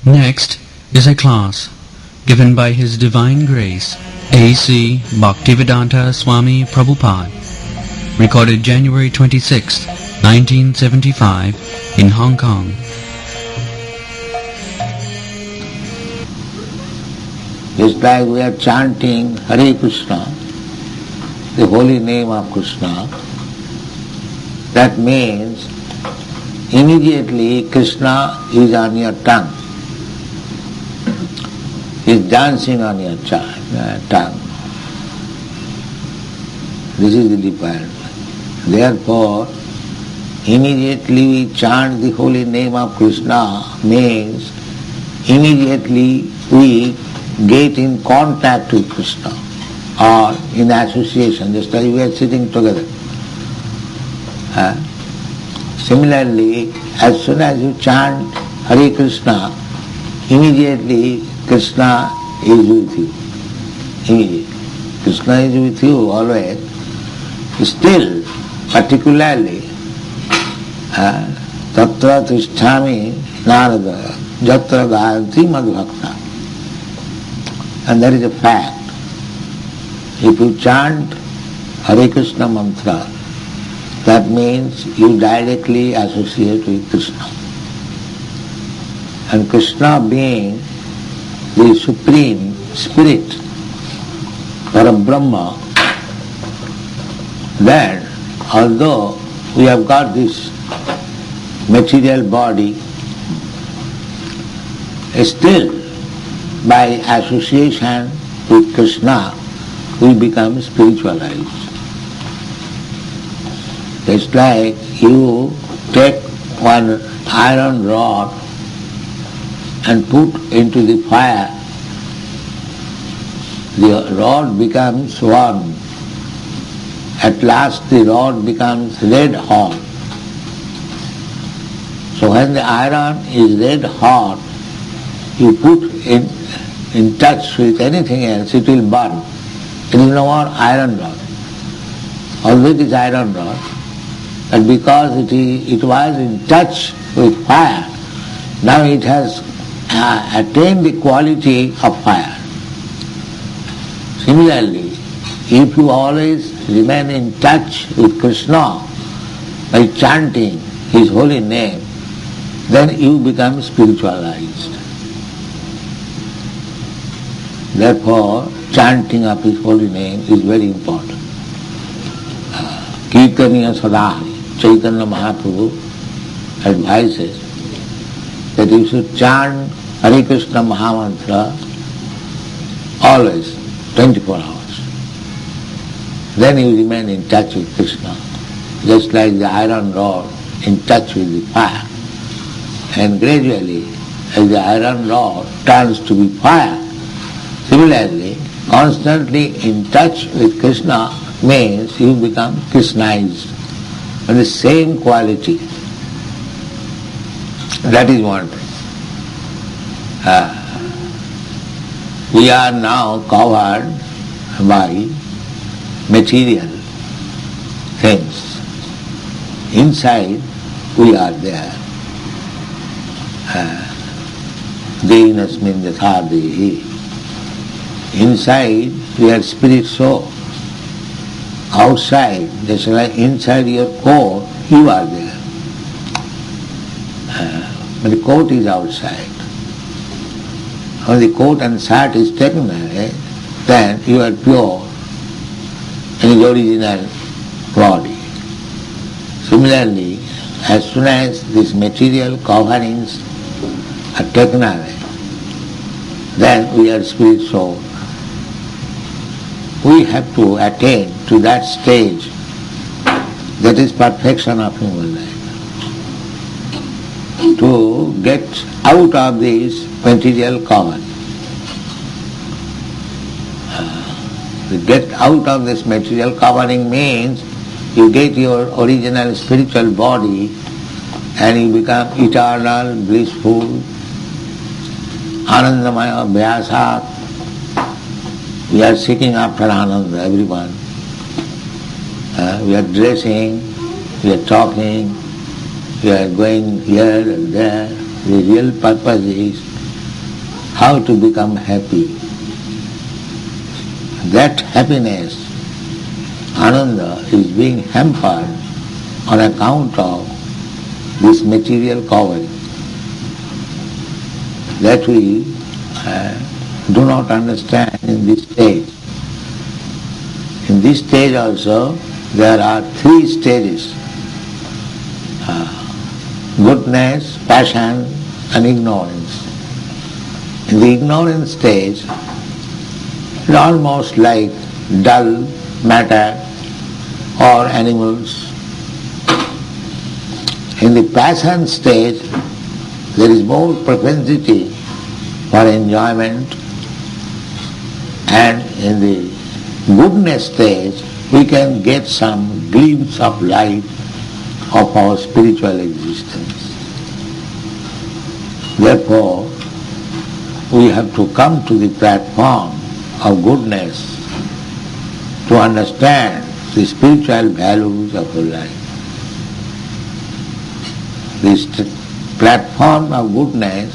Next is a class given by His Divine Grace A.C. Bhaktivedanta Swami Prabhupada, recorded January 26, 1975 in Hong Kong. Just like we are chanting Hare Krishna, the holy name of Krishna, that means immediately Krishna is on your tongue. He is dancing on your tongue. This is the defilement. Therefore, immediately we chant the holy name of Krishna means immediately we get in contact with Krishna or in association, just like we are sitting together. Similarly, as soon as you chant Hare Krishna, immediately Krishna is with you. Immediately. Krishna is with you always. Still, particularly, Tatra Tisthami Narada Jatra Gayanti Madhvakta. And that is a fact. If you chant Hare Krishna mantra, that means you directly associate with Krishna. And Krishna being the Supreme Spirit, Parabrahma, then although we have got this material body, still by association with Krishna we become spiritualized. It's like you take one iron rod and put into the fire, the rod becomes warm. At last the rod becomes red hot. So when the iron is red hot, you put in touch with anything else, it will burn. It is no more iron rod. Although it is iron rod, but because it was in touch with fire, now it has attained the quality of fire. Similarly, if you always remain in touch with Krishna by chanting His holy name, then you become spiritualized. Therefore, chanting of His holy name is very important. Kirtaniya Sadhari, Chaitanya Mahaprabhu advises that you should chant Hare Krishna Mahamantra always, 24 hours. Then you remain in touch with Krishna, just like the iron rod in touch with the fire. And gradually, as the iron rod turns to be fire, similarly, constantly in touch with Krishna means you become Krishnized, and the same quality. That is one thing. We are now covered by material things. Inside we are there. Dehinasmin yatha dehi. Inside we are spirit soul. Outside, just like inside your coat, you are there. But the coat is outside. When the coat and shirt is taken away, then you are pure in the original body. Similarly, as soon as these material coverings are taken away, then we are spirit soul. We have to attain to that stage. That is perfection of human life. To get out of this material cover. To get out of this material covering means you get your original spiritual body and you become eternal, blissful, Anandamaya Abhyasa. We are seeking after Ananda, everyone. We are dressing, we are talking, we are going here and there. The real purpose is how to become happy. That happiness, Ananda, is being hampered on account of this material covering. That we do not understand in this stage. In this stage also, there are three stages: goodness, passion, and ignorance. In the ignorance stage, it's almost like dull matter or animals. In the passion stage, there is more propensity for enjoyment, and in the goodness stage, we can get some glimpse of light of our spiritual existence. Therefore, we have to come to the platform of goodness to understand the spiritual values of our life. This platform of goodness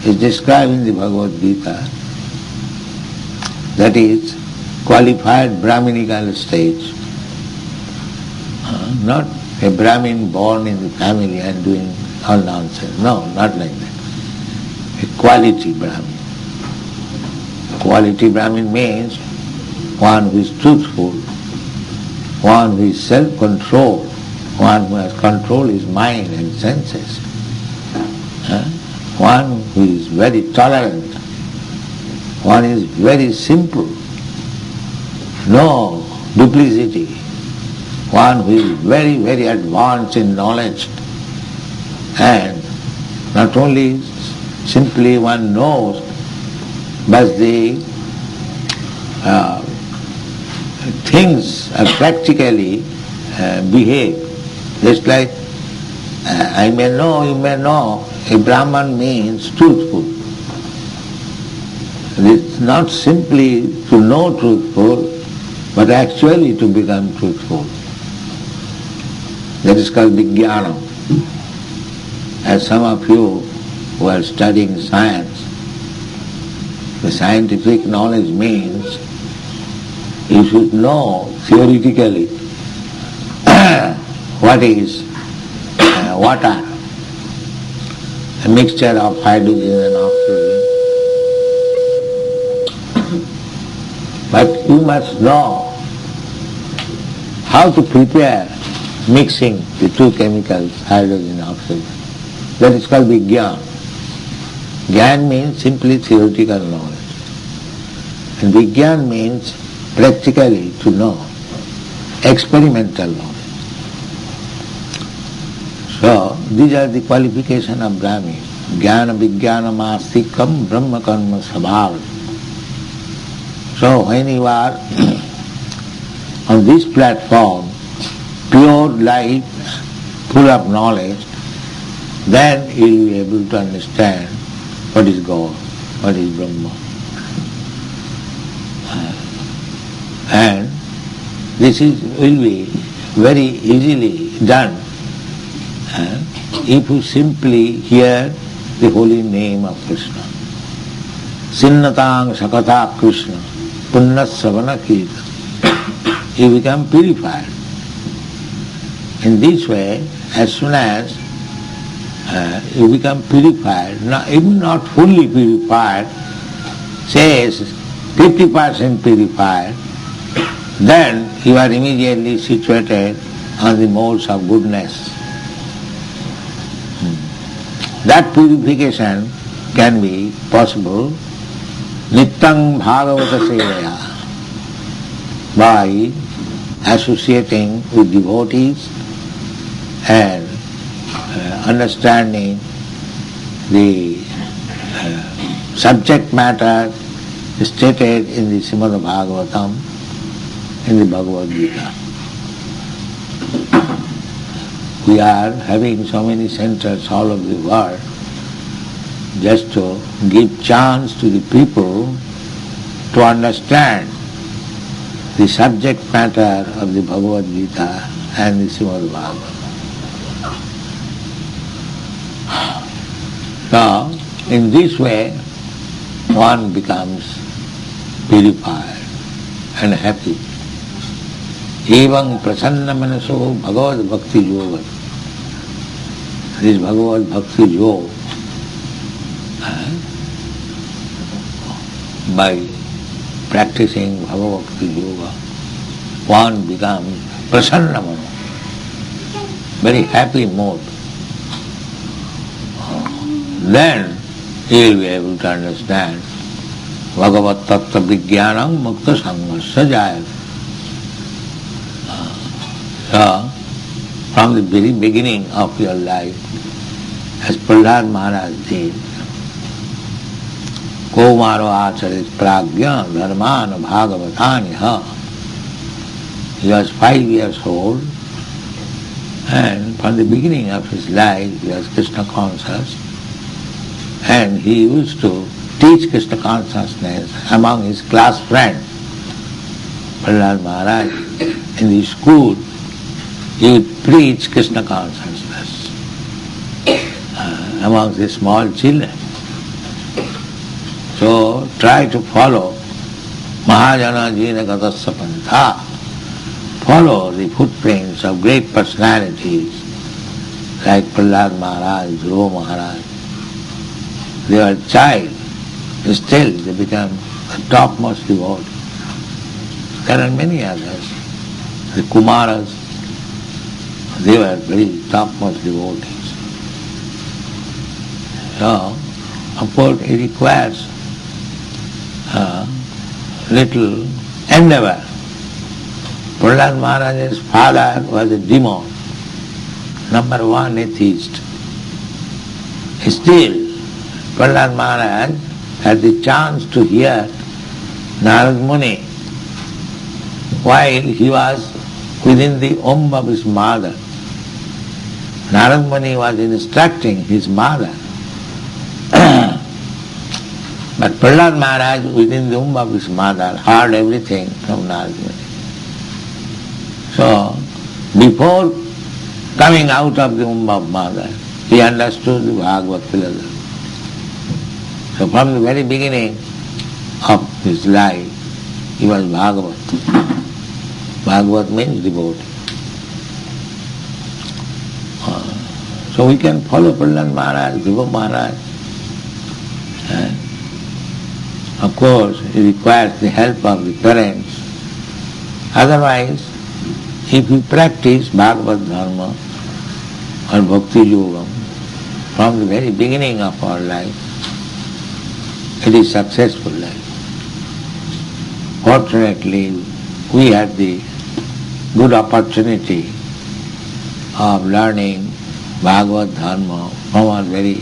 is described in the Bhagavad Gita, that is qualified Brahminical stage. Not a Brahmin born in the family and doing all nonsense. No, not like that. A quality Brahmin. Quality Brahmin means one who is truthful, one who is self-controlled, one who has controlled his mind and senses, one who is very tolerant, one is very simple, no duplicity, one who is very, very advanced in knowledge, and not only simply one knows, but the things practically behave. Just like I may know, you may know, a Brahman means truthful. It's not simply to know truthful, but actually to become truthful. That is called Vijnana. As some of you who are studying science, the scientific knowledge means you should know theoretically what is water, a mixture of hydrogen and oxygen. But you must know how to prepare mixing the two chemicals, hydrogen and oxygen. That is called Vijnana. Gyan means simply theoretical knowledge. And Vijnana means practically to know, experimental knowledge. So, these are the qualifications of Brahmin. Jnana Vijnana Mastikam Brahma Karma Sabhav. So, when you are on this platform, pure life, full of knowledge, then you will be able to understand what is God, what is Brahma. And this will be very easily done if you simply hear the holy name of Krishna. Sinnatang Sakata Krishna, Punnas Savana Kirtan. You become purified. In this way, as soon as you become purified, even not fully purified, say 50% purified, then you are immediately situated on the modes of goodness. That purification can be possible Nityang Bhagavata Sevaya, by associating with devotees and understanding the subject matter stated in the Srimad Bhagavatam, in the Bhagavad Gita. We are having so many centers all over the world just to give chance to the people to understand the subject matter of the Bhagavad Gita and the Srimad Bhagavatam. So, in this way, one becomes purified and happy. Evam prasanna manaso bhagavad bhakti yoga. This Bhagavad Bhakti Yoga, by practicing Bhagavad Bhakti Yoga, one becomes prasanna mano, very happy mood. Then he will be able to understand Bhagavat Tattva Vijnanam Mukta Sanghasya Jaya. So, from the very beginning of your life, as Prahlad Maharaj did, Kaumaro Acharit Pragya Dharmana Bhagavatani Ha. He was 5 years old, and from the beginning of his life he was Krishna conscious, and he used to teach Krishna consciousness among his class friends. Prahlad Maharaj in the school, he would preach Krishna consciousness among the small children. So try to follow Mahajana Jina Gatasya Pantha. Follow the footprints of great personalities like Prahlad Maharaj, Dhruva Maharaj. They were child, still they become the topmost devotees. There are many others. The Kumaras, they were very topmost devotees. So, of course, it requires little endeavor. Prahlad Maharaj's father was a demon, number one atheist. Still, Prahlad Maharaj had the chance to hear Narad Muni while he was within the womb of his mother. Narad Muni was instructing his mother. But Prahlad Maharaj, within the womb of his mother, heard everything from Narad Muni. So, before coming out of the womb of mother, he understood the Bhagavad philosophy. So from the very beginning of his life, he was Bhagavat. Bhagavat means devotee. So we can follow Prahlad Maharaj, Dhruva Maharaj. Of course, it requires the help of the parents. Otherwise, if we practice Bhagavad Dharma or Bhakti Yoga from the very beginning of our life, it is successful life. Fortunately, we had the good opportunity of learning Bhagavad Dharma from our very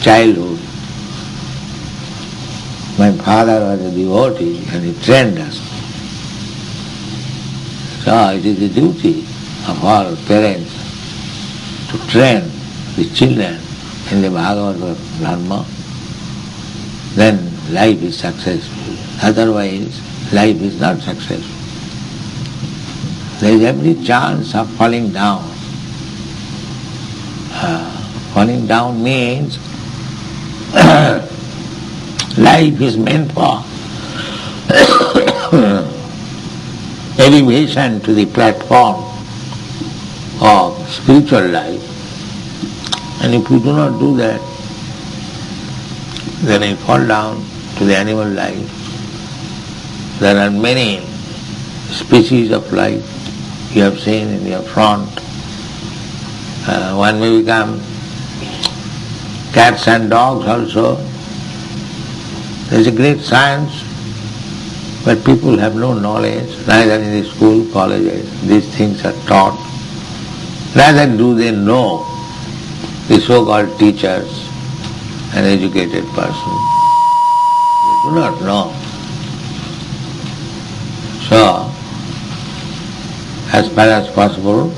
childhood. My father was a devotee and he trained us. So it is the duty of all parents to train the children in the Bhagavad Dharma. Then life is successful. Otherwise, life is not successful. There is every chance of falling down. Falling down means life is meant for elevation to the platform of spiritual life. And if you do not do that, then you fall down to the animal life. There are many species of life you have seen in your front. One may become cats and dogs also. There is a great science, but people have no knowledge, neither in the school, colleges, these things are taught. Neither do they know, the so-called teachers and educated person. They do not know. So, as far as possible,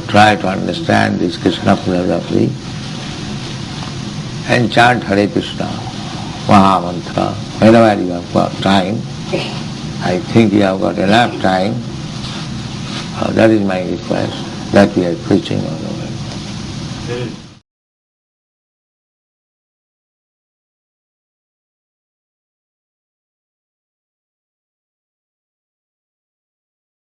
try to understand this Krishna philosophy and chant Hare Krishna, Maha Mantra, whenever you have got time. I think you have got enough time. That is my request, that we are preaching on the way.